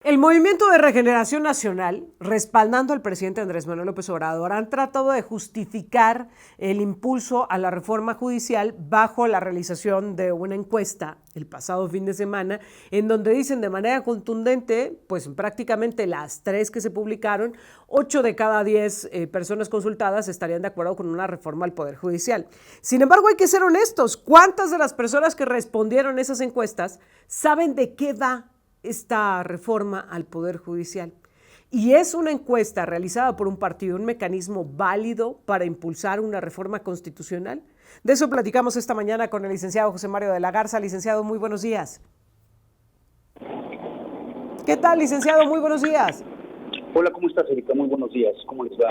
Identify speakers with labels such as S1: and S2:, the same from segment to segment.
S1: El Movimiento de Regeneración Nacional, respaldando al presidente Andrés Manuel López Obrador, han tratado de justificar el impulso a la reforma judicial bajo la realización de una encuesta el pasado fin de semana, en donde dicen de manera contundente, pues prácticamente las 3 que se publicaron, 8 de cada 10 personas consultadas estarían de acuerdo con una reforma al Poder Judicial. Sin embargo, hay que ser honestos, ¿cuántas de las personas que respondieron esas encuestas saben de qué va esta reforma al Poder Judicial? Y es una encuesta realizada por un partido, un mecanismo válido para impulsar una reforma constitucional. De eso platicamos esta mañana con el licenciado José Mario de la Garza. Licenciado, muy buenos días. ¿Qué tal, licenciado? Muy buenos días.
S2: Hola, ¿cómo estás, Erika? Muy buenos días. ¿Cómo les va?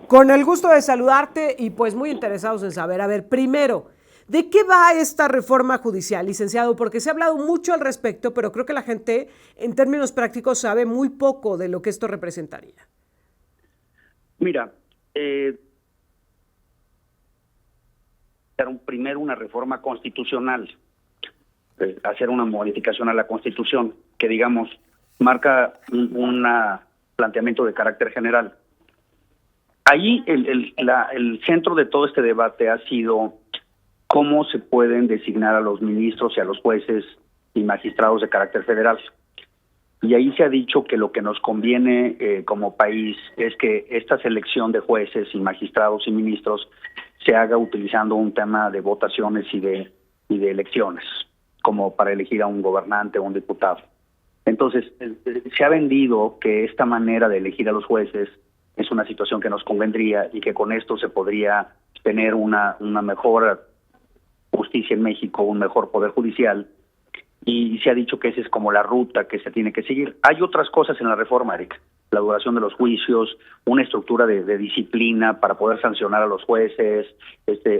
S1: Con el gusto de saludarte y pues muy interesados en saber, a ver, primero, ¿de qué va esta reforma judicial, licenciado? Porque se ha hablado mucho al respecto, pero creo que la gente, en términos prácticos, sabe muy poco de lo que esto representaría.
S2: Mira, primero una reforma constitucional, hacer una modificación a la Constitución que, digamos, marca un planteamiento de carácter general. Ahí el centro de todo este debate ha sido cómo se pueden designar a los ministros y a los jueces y magistrados de carácter federal. Y ahí se ha dicho que lo que nos conviene como país es que esta selección de jueces y magistrados y ministros se haga utilizando un tema de votaciones y de elecciones, como para elegir a un gobernante o un diputado. Entonces, se ha vendido que esta manera de elegir a los jueces es una situación que nos convendría y que con esto se podría tener una mejor justicia en México, un mejor poder judicial, y se ha dicho que esa es como la ruta que se tiene que seguir. Hay otras cosas en la reforma, Eric, la duración de los juicios, una estructura de disciplina para poder sancionar a los jueces,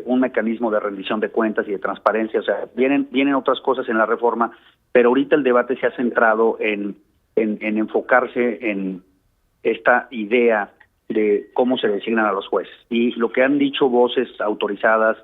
S2: un mecanismo de rendición de cuentas y de transparencia, o sea, vienen otras cosas en la reforma, pero ahorita el debate se ha centrado en enfocarse en esta idea de cómo se designan a los jueces. Y lo que han dicho voces autorizadas,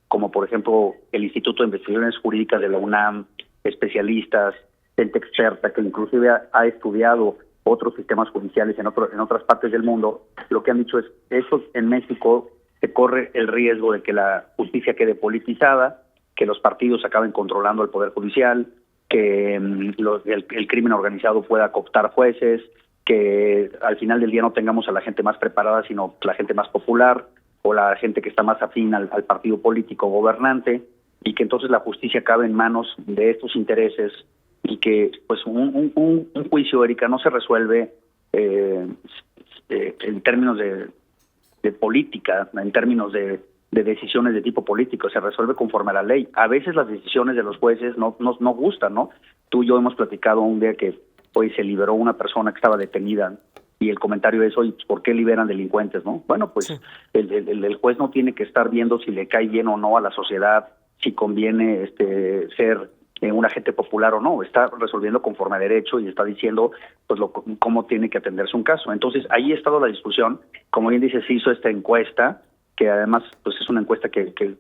S2: como por ejemplo el Instituto de Investigaciones Jurídicas de la UNAM, especialistas, gente experta que inclusive ha estudiado otros sistemas judiciales en otras partes del mundo, lo que han dicho es eso en México se corre el riesgo de que la justicia quede politizada, que los partidos acaben controlando el poder judicial, que el crimen organizado pueda cooptar jueces, que al final del día no tengamos a la gente más preparada, sino la gente más popular o la gente que está más afín al partido político gobernante, y que entonces la justicia acabe en manos de estos intereses y que pues un juicio, Erika, no se resuelve en términos de política, en términos de decisiones de tipo político, se resuelve conforme a la ley. A veces las decisiones de los jueces no gustan, ¿no? Tú y yo hemos platicado un día que hoy se liberó una persona que estaba detenida y el comentario es, oye, ¿por qué liberan delincuentes, no? Bueno, pues sí. El juez no tiene que estar viendo si le cae bien o no a la sociedad, si conviene ser un agente popular o no, está resolviendo conforme a derecho y está diciendo pues cómo tiene que atenderse un caso. Entonces ahí ha estado la discusión, como bien dice, se hizo esta encuesta, que además pues es una encuesta que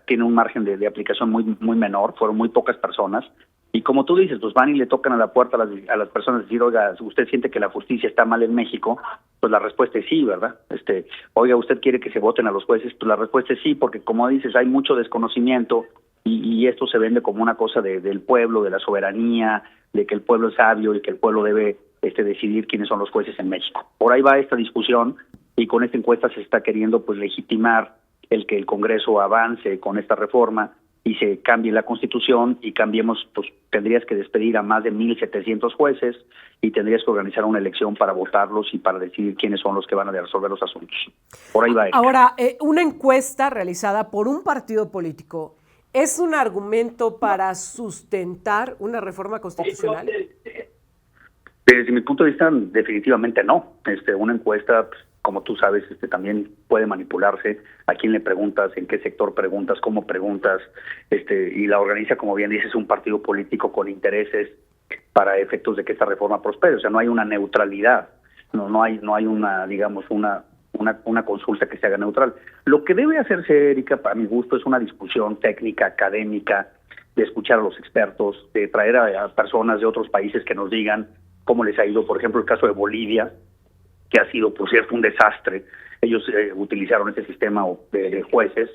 S2: tiene un margen de aplicación muy menor, fueron muy pocas personas, y como tú dices, pues van y le tocan a la puerta a las personas, decir, oiga, ¿usted siente que la justicia está mal en México? Pues la respuesta es sí, ¿verdad? Oiga, ¿usted quiere que se voten a los jueces? Pues la respuesta es sí, porque como dices, hay mucho desconocimiento y esto se vende como una cosa del pueblo, de la soberanía, de que el pueblo es sabio y que el pueblo debe decidir quiénes son los jueces en México. Por ahí va esta discusión y con esta encuesta se está queriendo pues legitimar el que el Congreso avance con esta reforma y se cambie la Constitución y cambiemos, pues tendrías que despedir a más de 1,700 jueces y tendrías que organizar una elección para votarlos y para decidir quiénes son los que van a resolver los asuntos. Por ahí va.
S1: Ahora, una encuesta realizada por un partido político, ¿es un argumento para sustentar una reforma constitucional?
S2: Desde mi punto de vista, definitivamente no. Una encuesta, pues, como tú sabes, también puede manipularse. A quién le preguntas, en qué sector preguntas, cómo preguntas, y la organiza, como bien dices, un partido político con intereses para efectos de que esta reforma prospere. O sea, no hay una neutralidad, no hay una, digamos, una consulta que se haga neutral. Lo que debe hacerse, Erika, para mi gusto, es una discusión técnica, académica, de escuchar a los expertos, de traer a personas de otros países que nos digan cómo les ha ido, por ejemplo, el caso de Bolivia, que ha sido, por cierto, un desastre. Ellos utilizaron ese sistema de jueces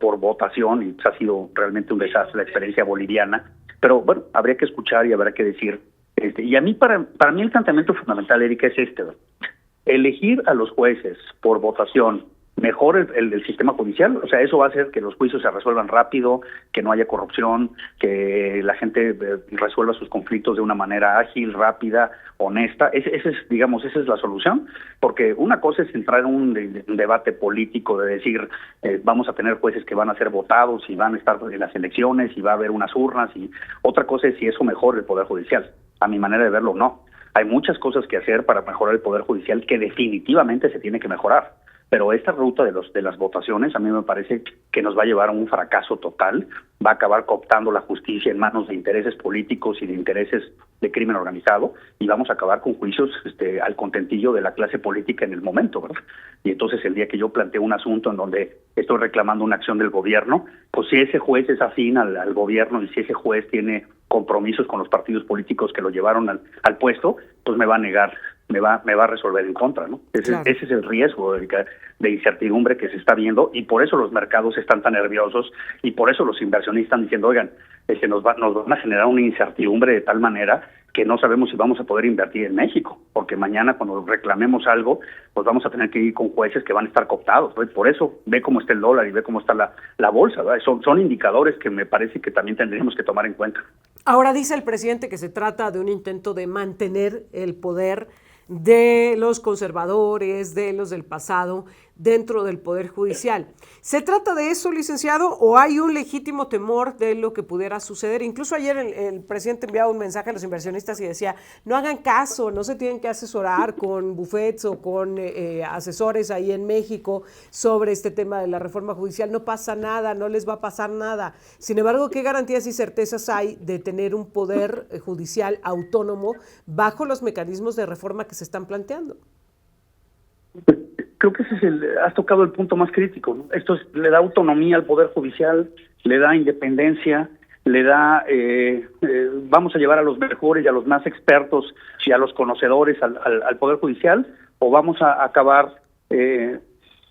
S2: por votación y ha sido realmente un desastre la experiencia boliviana. Pero bueno, habría que escuchar y habrá que decir. Y a mí, para mí el planteamiento fundamental, Erika, es este: elegir a los jueces por votación mejor el sistema judicial. O sea, eso va a hacer que los juicios se resuelvan rápido, que no haya corrupción, que la gente resuelva sus conflictos de una manera ágil, rápida, honesta. Esa es la solución, porque una cosa es entrar en un debate político de decir vamos a tener jueces que van a ser votados y van a estar en las elecciones y va a haber unas urnas, y otra cosa es si eso mejora el Poder Judicial. A mi manera de verlo, no. Hay muchas cosas que hacer para mejorar el Poder Judicial que definitivamente se tiene que mejorar. Pero esta ruta de las votaciones a mí me parece que nos va a llevar a un fracaso total, va a acabar cooptando la justicia en manos de intereses políticos y de intereses de crimen organizado, y vamos a acabar con juicios al contentillo de la clase política en el momento, ¿verdad? Y entonces el día que yo planteo un asunto en donde estoy reclamando una acción del gobierno, pues si ese juez es afín al gobierno y si ese juez tiene compromisos con los partidos políticos que lo llevaron al puesto, pues me va a negar, me va a resolver en contra, ¿no? Ese es el riesgo de incertidumbre que se está viendo, y por eso los mercados están tan nerviosos, y por eso los inversionistas están diciendo, oigan, nos van a generar una incertidumbre de tal manera que no sabemos si vamos a poder invertir en México, porque mañana cuando reclamemos algo, pues vamos a tener que ir con jueces que van a estar cooptados, ¿no? Por eso ve cómo está el dólar y ve cómo está la bolsa, ¿verdad? Son indicadores que me parece que también tendríamos que tomar en cuenta.
S1: Ahora dice el presidente que se trata de un intento de mantener el poder de los conservadores, de los del pasado, dentro del Poder Judicial. ¿Se trata de eso, licenciado, o hay un legítimo temor de lo que pudiera suceder? Incluso ayer el presidente enviaba un mensaje a los inversionistas y decía, no hagan caso, no se tienen que asesorar con bufetes o con asesores ahí en México sobre este tema de la reforma judicial, no pasa nada, no les va a pasar nada. Sin embargo, ¿qué garantías y certezas hay de tener un poder judicial autónomo bajo los mecanismos de reforma que se están planteando?
S2: Creo que has tocado el punto más crítico, ¿no? Esto le da autonomía al Poder Judicial, le da independencia, le da, vamos a llevar a los mejores y a los más expertos y a los conocedores al Poder Judicial, o vamos a acabar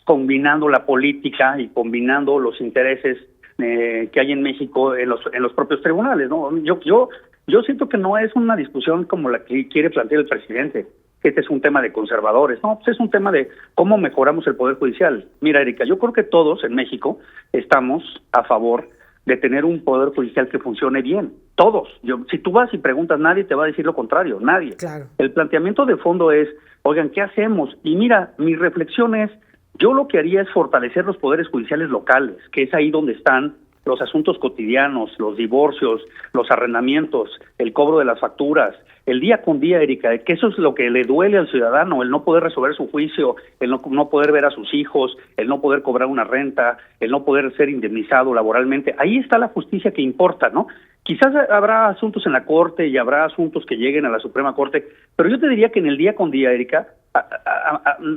S2: combinando la política y combinando los intereses que hay en México en los propios tribunales, ¿no? Yo siento que no es una discusión como la que quiere plantear el presidente, que este es un tema de conservadores. No, pues es un tema de cómo mejoramos el Poder Judicial. Mira, Erika, yo creo que todos en México estamos a favor de tener un Poder Judicial que funcione bien. Todos. Si tú vas y preguntas, nadie te va a decir lo contrario, nadie.
S1: Claro.
S2: El planteamiento de fondo es, oigan, ¿qué hacemos? Y mira, mi reflexión es, yo lo que haría es fortalecer los poderes judiciales locales, que es ahí donde están los asuntos cotidianos, los divorcios, los arrendamientos, el cobro de las facturas, el día con día, Erika, que eso es lo que le duele al ciudadano, el no poder resolver su juicio, el no poder ver a sus hijos, el no poder cobrar una renta, el no poder ser indemnizado laboralmente. Ahí está la justicia que importa, ¿no? Quizás habrá asuntos en la Corte y habrá asuntos que lleguen a la Suprema Corte, pero yo te diría que en el día con día, Erika,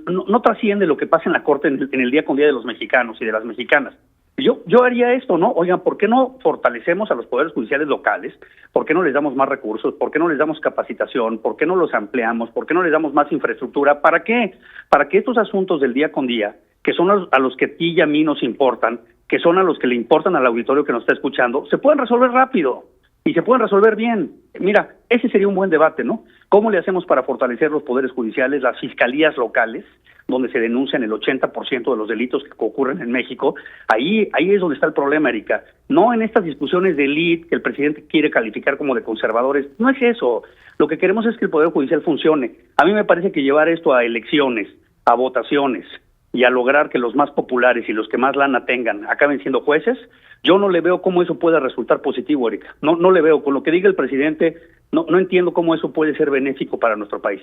S2: no trasciende lo que pasa en la Corte en el día con día de los mexicanos y de las mexicanas. Yo haría esto, ¿no? Oigan, ¿por qué no fortalecemos a los poderes judiciales locales? ¿Por qué no les damos más recursos? ¿Por qué no les damos capacitación? ¿Por qué no los ampliamos? ¿Por qué no les damos más infraestructura? ¿Para qué? Para que estos asuntos del día con día, que son a los que a ti y a mí nos importan, que son a los que le importan al auditorio que nos está escuchando, se puedan resolver rápido y se pueden resolver bien. Mira, ese sería un buen debate, ¿no? ¿Cómo le hacemos para fortalecer los poderes judiciales, las fiscalías locales, donde se denuncian el 80% de los delitos que ocurren en México? Ahí es donde está el problema, Erika. No en estas discusiones de élite que el presidente quiere calificar como de conservadores. No es eso. Lo que queremos es que el Poder Judicial funcione. A mí me parece que llevar esto a elecciones, a votaciones y a lograr que los más populares y los que más lana tengan acaben siendo jueces, yo no le veo cómo eso pueda resultar positivo, Erika. No le veo. Con lo que diga el presidente, no entiendo cómo eso puede ser benéfico para nuestro país.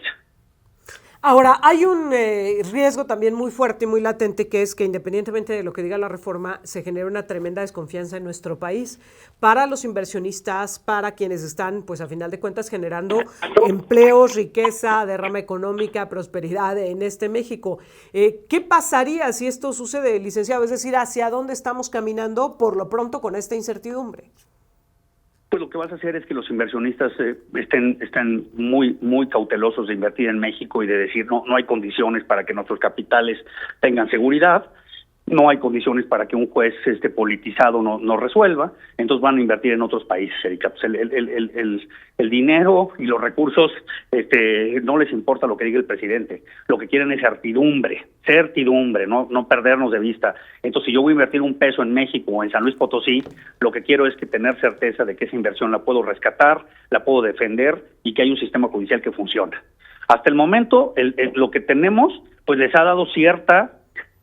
S1: Ahora, hay un riesgo también muy fuerte y muy latente, que es que independientemente de lo que diga la reforma, se genera una tremenda desconfianza en nuestro país para los inversionistas, para quienes están, pues a final de cuentas, generando empleos, riqueza, derrama económica, prosperidad en este México. ¿Qué pasaría si esto sucede, licenciado? Es decir, ¿hacia dónde estamos caminando por lo pronto con esta incertidumbre?
S2: Pues lo que vas a hacer es que los inversionistas estén muy cautelosos de invertir en México y de decir no hay condiciones para que nuestros capitales tengan seguridad, no hay condiciones para que un juez politizado no resuelva, entonces van a invertir en otros países, Erika. Pues el dinero y los recursos no les importa lo que diga el presidente, lo que quieren es certidumbre, no perdernos de vista. Entonces, si yo voy a invertir un peso en México o en San Luis Potosí, lo que quiero es que tener certeza de que esa inversión la puedo rescatar, la puedo defender y que hay un sistema judicial que funciona. Hasta el momento, lo que tenemos, pues les ha dado cierta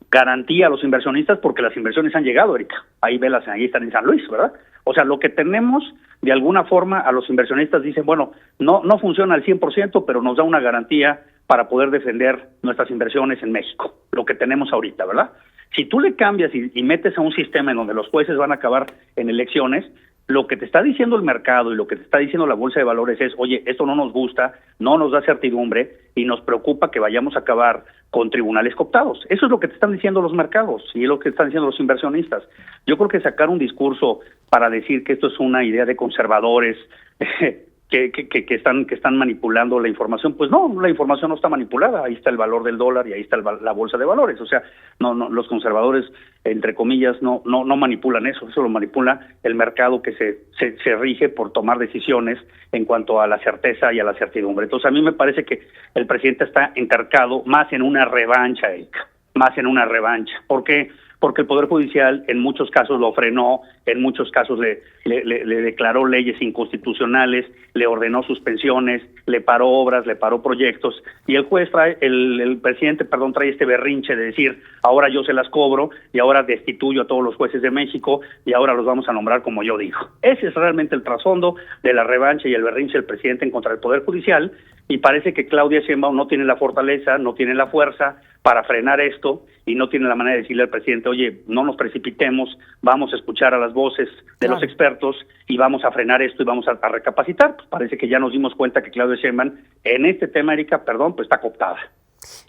S2: garantía a los inversionistas porque las inversiones han llegado, Erika. Ahí están en San Luis, ¿verdad? O sea, lo que tenemos, de alguna forma, a los inversionistas dicen, bueno, no funciona al 100%, pero nos da una garantía para poder defender nuestras inversiones en México, lo que tenemos ahorita, ¿verdad? Si tú le cambias y metes a un sistema en donde los jueces van a acabar en elecciones, lo que te está diciendo el mercado y lo que te está diciendo la bolsa de valores es, oye, esto no nos gusta, no nos da certidumbre y nos preocupa que vayamos a acabar con tribunales cooptados. Eso es lo que te están diciendo los mercados y es lo que están diciendo los inversionistas. Yo creo que sacar un discurso para decir que esto es una idea de conservadores que están manipulando la información, pues no, la información no está manipulada, ahí está el valor del dólar y ahí está la bolsa de valores, o sea, no los conservadores, entre comillas, no manipulan eso lo manipula el mercado que se rige por tomar decisiones en cuanto a la certeza y a la certidumbre. Entonces, a mí me parece que el presidente está entercado más en una revancha, Erika, más en una revancha. ¿Por qué? Porque el Poder Judicial en muchos casos lo frenó, en muchos casos le declaró leyes inconstitucionales, le ordenó suspensiones, le paró obras, le paró proyectos, y el juez el presidente trae este berrinche de decir, ahora yo se las cobro, y ahora destituyo a todos los jueces de México, y ahora los vamos a nombrar como yo digo. Ese es realmente el trasfondo de la revancha y el berrinche del presidente en contra del Poder Judicial, y parece que Claudia Sheinbaum no tiene la fortaleza, no tiene la fuerza para frenar esto, y no tiene la manera de decirle al presidente, oye, no nos precipitemos, vamos a escuchar a las voces de los expertos y vamos a frenar esto y vamos a recapacitar. Pues parece que ya nos dimos cuenta que Claudia Sheinbaum en este tema, Erika, pues está cooptada.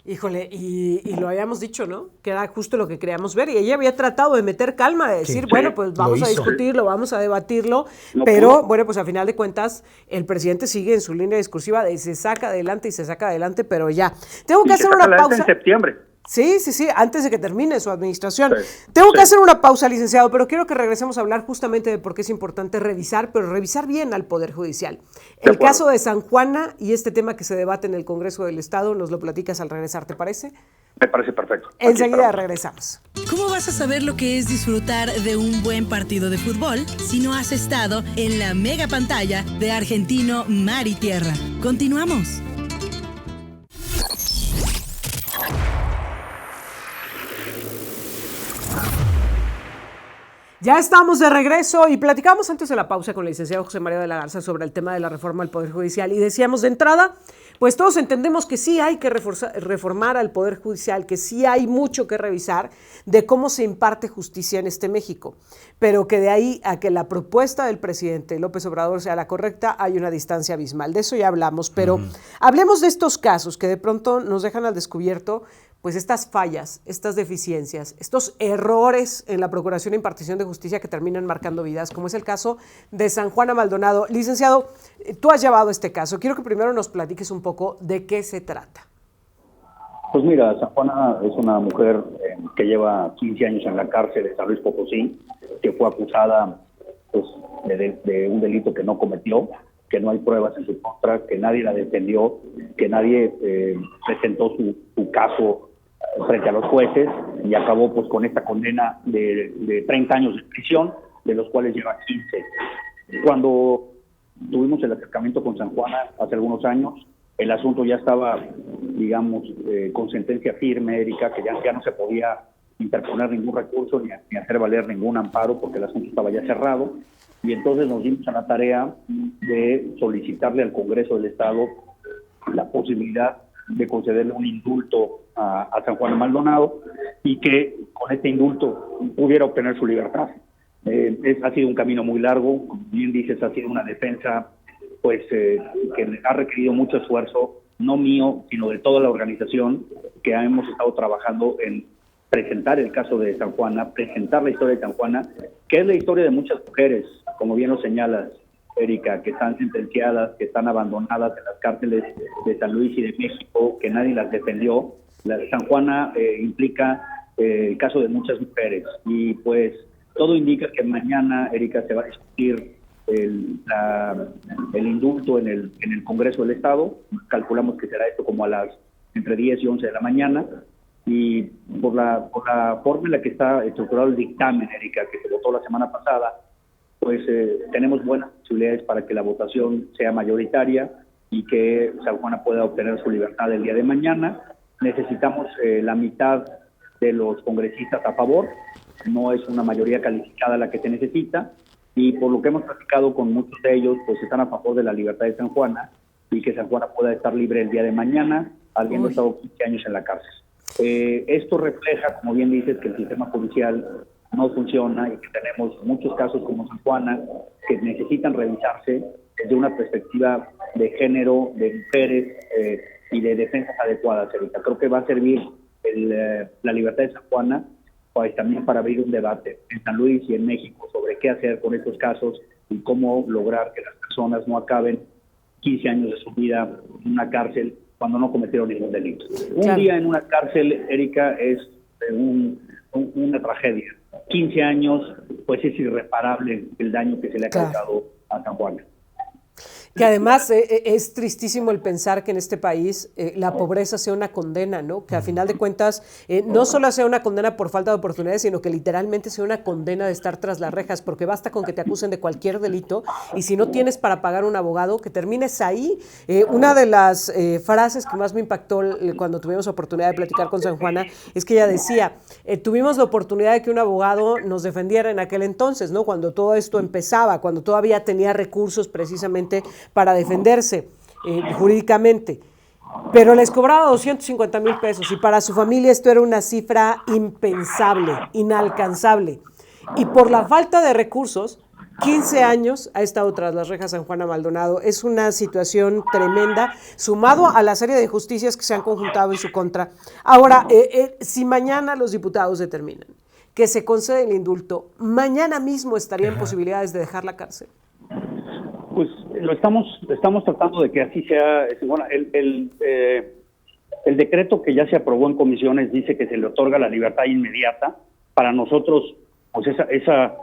S1: Híjole, y lo habíamos dicho, ¿no? Que era justo lo que queríamos ver, y ella había tratado de meter calma, de decir, bueno, pues vamos a discutirlo, vamos a debatirlo, pero bueno, pues a final de cuentas, el presidente sigue en su línea discursiva de se saca adelante, pero ya. Tengo que hacer una pausa.
S2: En septiembre.
S1: Sí, antes de que termine su administración. Tengo que hacer una pausa, licenciado, pero quiero que regresemos a hablar justamente de por qué es importante revisar bien al Poder Judicial. El caso de San Juana y este tema que se debate en el Congreso del Estado, nos lo platicas al regresar, ¿te parece?
S2: Me parece perfecto.
S1: Enseguida regresamos.
S3: ¿Cómo vas a saber lo que es disfrutar de un buen partido de fútbol si no has estado en la mega pantalla de Argentino Mar y Tierra? Continuamos.
S1: Ya estamos de regreso y platicamos antes de la pausa con el licenciado José María de la Garza sobre el tema de la reforma al Poder Judicial y decíamos de entrada, pues todos entendemos que sí hay que reformar al Poder Judicial, que sí hay mucho que revisar de cómo se imparte justicia en este México, pero que de ahí a que la propuesta del presidente López Obrador sea la correcta hay una distancia abismal. De eso ya hablamos, pero hablemos de estos casos que de pronto nos dejan al descubierto pues estas fallas, estas deficiencias, estos errores en la procuración e impartición de justicia que terminan marcando vidas, como es el caso de San Juana Maldonado. Licenciado, tú has llevado este caso. Quiero que primero nos platiques un poco de qué se trata.
S2: Pues mira, San Juana es una mujer que lleva 15 años en la cárcel de San Luis Potosí, que fue acusada pues, de un delito que no cometió, que no hay pruebas en su contra, que nadie la defendió, que nadie presentó su caso frente a los jueces y acabó pues con esta condena de 30 años de prisión, de los cuales lleva 15. Cuando tuvimos el acercamiento con San Juana hace algunos años, el asunto ya estaba, digamos, con sentencia firme, Erika, que ya no se podía interponer ningún recurso ni hacer valer ningún amparo porque el asunto estaba ya cerrado, y entonces nos dimos a la tarea de solicitarle al Congreso del Estado la posibilidad de concederle un indulto a San Juan Maldonado y que con este indulto pudiera obtener su libertad. Ha sido un camino muy largo, como bien dices, ha sido una defensa pues que ha requerido mucho esfuerzo, no mío, sino de toda la organización, que hemos estado trabajando en presentar el caso de San Juana, presentar la historia de San Juana, que es la historia de muchas mujeres, como bien lo señalas, Erika, que están sentenciadas, que están abandonadas en las cárceles de San Luis y de México, que nadie las defendió. La de San Juana implica el caso de muchas mujeres, y pues todo indica que mañana, Erika, se va a discutir el indulto en el Congreso del Estado. Calculamos que será esto como a las entre 10 y 11 de la mañana, y por la forma en la que está estructurado el dictamen, Erika, que se votó la semana pasada, pues tenemos buenas posibilidades para que la votación sea mayoritaria y que San Juana pueda obtener su libertad el día de mañana. Necesitamos la mitad de los congresistas a favor, no es una mayoría calificada la que se necesita, y por lo que hemos platicado con muchos de ellos, pues están a favor de la libertad de San Juana y que San Juana pueda estar libre el día de mañana, habiendo estado 15 años en la cárcel. Esto refleja, como bien dices, que el sistema judicial no funciona y que tenemos muchos casos como San Juana que necesitan revisarse desde una perspectiva de género, de mujeres y de defensas adecuadas, Erika. Creo que va a servir la libertad de San Juana pues, también para abrir un debate en San Luis y en México sobre qué hacer con estos casos y cómo lograr que las personas no acaben 15 años de su vida en una cárcel cuando no cometieron ningún delito. Un día en una cárcel, Erika, es una tragedia. 15 años, pues es irreparable el daño que se le ha causado a San Juana.
S1: Que además es tristísimo el pensar que en este país la pobreza sea una condena, ¿no? Que a final de cuentas no solo sea una condena por falta de oportunidades, sino que literalmente sea una condena de estar tras las rejas, porque basta con que te acusen de cualquier delito y si no tienes para pagar un abogado, que termines ahí. Una de las frases que más me impactó cuando tuvimos oportunidad de platicar con San Juana es que ella decía, tuvimos la oportunidad de que un abogado nos defendiera en aquel entonces, ¿no? Cuando todo esto empezaba, cuando todavía tenía recursos precisamente para defenderse jurídicamente, pero les cobraba 250,000 pesos y para su familia esto era una cifra impensable, inalcanzable, y por la falta de recursos 15 años ha estado tras las rejas San Juana Maldonado. Es una situación tremenda, sumado a la serie de injusticias que se han conjuntado en su contra. Ahora, si mañana los diputados determinan que se concede el indulto, mañana mismo estaría en posibilidades de dejar la cárcel.
S2: Pues lo estamos tratando de que así sea. Bueno, el decreto que ya se aprobó en comisiones dice que se le otorga la libertad inmediata. Para nosotros, pues esa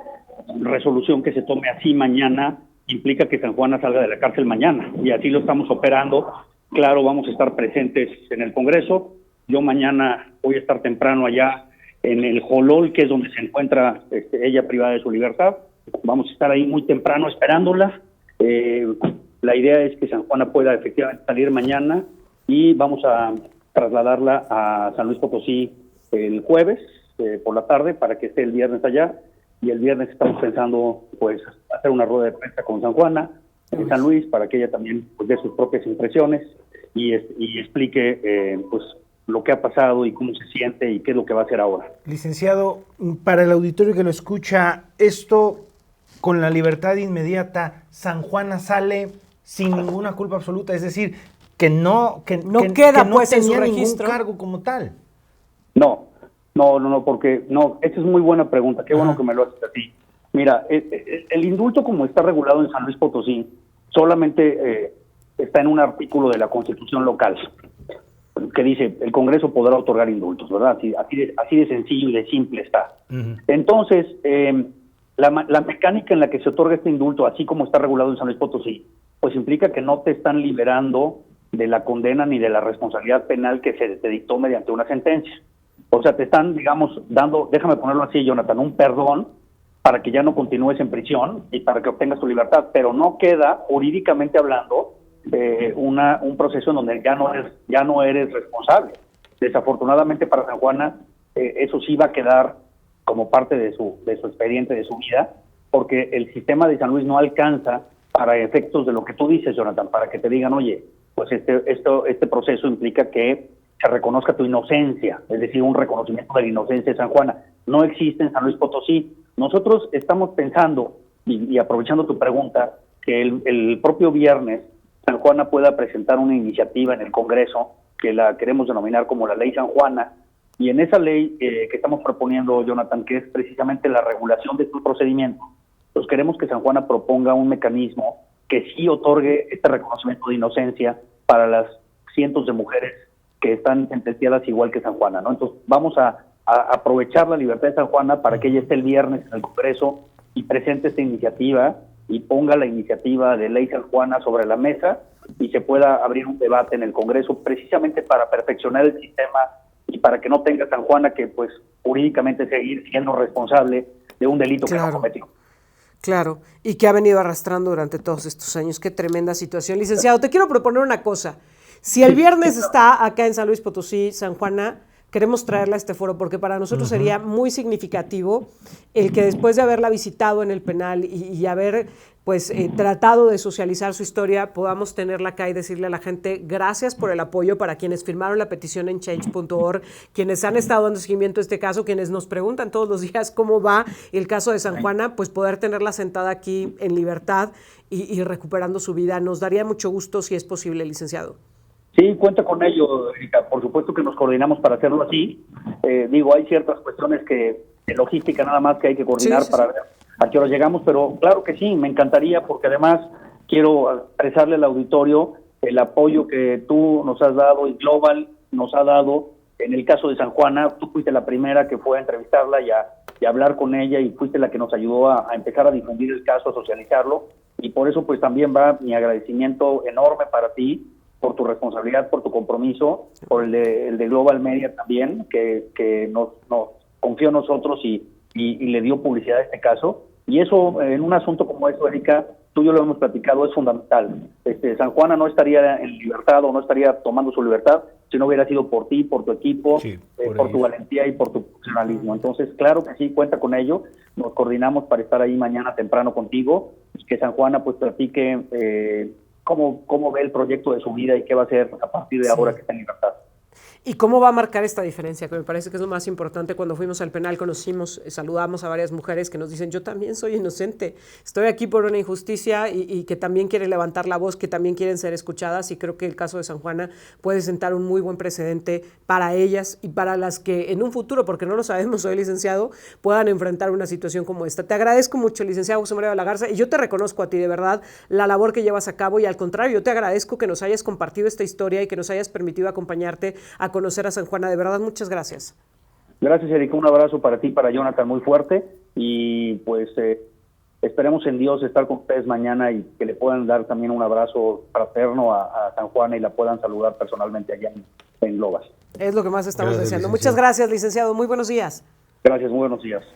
S2: resolución que se tome así mañana implica que San Juana salga de la cárcel mañana, y así lo estamos operando. Claro, vamos a estar presentes en el Congreso. Yo mañana voy a estar temprano allá en el Jolol, que es donde se encuentra ella privada de su libertad. Vamos a estar ahí muy temprano esperándola. La idea es que San Juana pueda efectivamente salir mañana y vamos a trasladarla a San Luis Potosí el jueves por la tarde para que esté el viernes allá, y el viernes estamos pensando pues hacer una rueda de prensa con San Juana en San Luis para que ella también pues dé sus propias impresiones y explique pues lo que ha pasado y cómo se siente y qué es lo que va a hacer ahora.
S4: Licenciado, para el auditorio que lo escucha, esto con la libertad inmediata, San Juana sale sin ninguna culpa absoluta, es decir, que no
S1: queda pues en su
S4: tenía ningún
S1: registro
S4: cargo como tal.
S2: No, porque esa es muy buena pregunta, qué bueno que me lo haces así. Mira, el indulto como está regulado en San Luis Potosí solamente está en un artículo de la Constitución local que dice el Congreso podrá otorgar indultos, ¿verdad? Así de sencillo y de simple está. Entonces, la mecánica en la que se otorga este indulto, así como está regulado en San Luis Potosí, pues implica que no te están liberando de la condena ni de la responsabilidad penal que se te dictó mediante una sentencia. O sea, te están, digamos, dando, déjame ponerlo así, Jonathan, un perdón para que ya no continúes en prisión y para que obtengas tu libertad, pero no queda, jurídicamente hablando, un proceso en donde ya no eres responsable. Desafortunadamente para San Juana, eso sí va a quedar como parte de su expediente, de su vida, porque el sistema de San Luis no alcanza para efectos de lo que tú dices, Jonathan, para que te digan, oye, pues este proceso implica que se reconozca tu inocencia, es decir, un reconocimiento de la inocencia de San Juana. No existe en San Luis Potosí. Nosotros estamos pensando, y aprovechando tu pregunta, que el propio viernes San Juana pueda presentar una iniciativa en el Congreso, que la queremos denominar como la Ley San Juana, y en esa ley que estamos proponiendo, Jonathan, que es precisamente la regulación de tu procedimiento, pues queremos que San Juana proponga un mecanismo que sí otorgue este reconocimiento de inocencia para las cientos de mujeres que están sentenciadas igual que San Juana, ¿no? Entonces vamos a aprovechar la libertad de San Juana para que ella esté el viernes en el Congreso y presente esta iniciativa y ponga la iniciativa de ley San Juana sobre la mesa y se pueda abrir un debate en el Congreso precisamente para perfeccionar el sistema y para que no tenga San Juana que pues jurídicamente seguir siendo responsable de un delito que no cometió.
S1: Claro, y que ha venido arrastrando durante todos estos años. Qué tremenda situación. Licenciado, te quiero proponer una cosa. Si el viernes está acá en San Luis Potosí, San Juana, queremos traerla a este foro porque para nosotros sería muy significativo el que después de haberla visitado en el penal y haber pues tratado de socializar su historia, podamos tenerla acá y decirle a la gente gracias por el apoyo para quienes firmaron la petición en change.org, quienes han estado dando seguimiento a este caso, quienes nos preguntan todos los días cómo va el caso de San Juana, pues poder tenerla sentada aquí en libertad y recuperando su vida. Nos daría mucho gusto si es posible, licenciado.
S2: Sí, cuenta con ello, Erika. Por supuesto que nos coordinamos para hacerlo así. Hay ciertas cuestiones de logística nada más que hay que coordinar para ver a qué hora llegamos, pero claro que sí, me encantaría porque además quiero expresarle al auditorio el apoyo que tú nos has dado y Global nos ha dado. En el caso de San Juana, tú fuiste la primera que fue a entrevistarla y a hablar con ella y fuiste la que nos ayudó a empezar a difundir el caso, a socializarlo, y por eso pues también va mi agradecimiento enorme para ti, por tu responsabilidad, por tu compromiso, por el de Global Media también, que nos confió en nosotros y le dio publicidad a este caso. Y eso, en un asunto como esto, Erika, tú y yo lo hemos platicado, es fundamental. San Juana no estaría en libertad o no estaría tomando su libertad si no hubiera sido por ti, por tu equipo, por tu valentía y por tu profesionalismo. Entonces, claro que sí, cuenta con ello. Nos coordinamos para estar ahí mañana temprano contigo y que San Juana pues platique cómo ve el proyecto de su vida y qué va a hacer a partir de ahora que está en libertad.
S1: ¿Y cómo va a marcar esta diferencia? Que me parece que es lo más importante. Cuando fuimos al penal saludamos a varias mujeres que nos dicen, yo también soy inocente, estoy aquí por una injusticia y que también quieren levantar la voz, que también quieren ser escuchadas, y creo que el caso de San Juana puede sentar un muy buen precedente para ellas y para las que en un futuro, porque no lo sabemos hoy, licenciado, puedan enfrentar una situación como esta. Te agradezco mucho, licenciado José María de la Garza, y yo te reconozco a ti de verdad la labor que llevas a cabo, y al contrario, yo te agradezco que nos hayas compartido esta historia y que nos hayas permitido acompañarte a conocer a San Juana. De verdad, muchas gracias.
S2: Gracias, Erika. Un abrazo para ti, para Jonathan, muy fuerte. Y pues esperemos en Dios estar con ustedes mañana y que le puedan dar también un abrazo fraterno a San Juana y la puedan saludar personalmente allá en Global.
S1: Es lo que más estamos deseando. Muchas gracias, licenciado. Muy buenos días.
S2: Gracias, muy buenos días.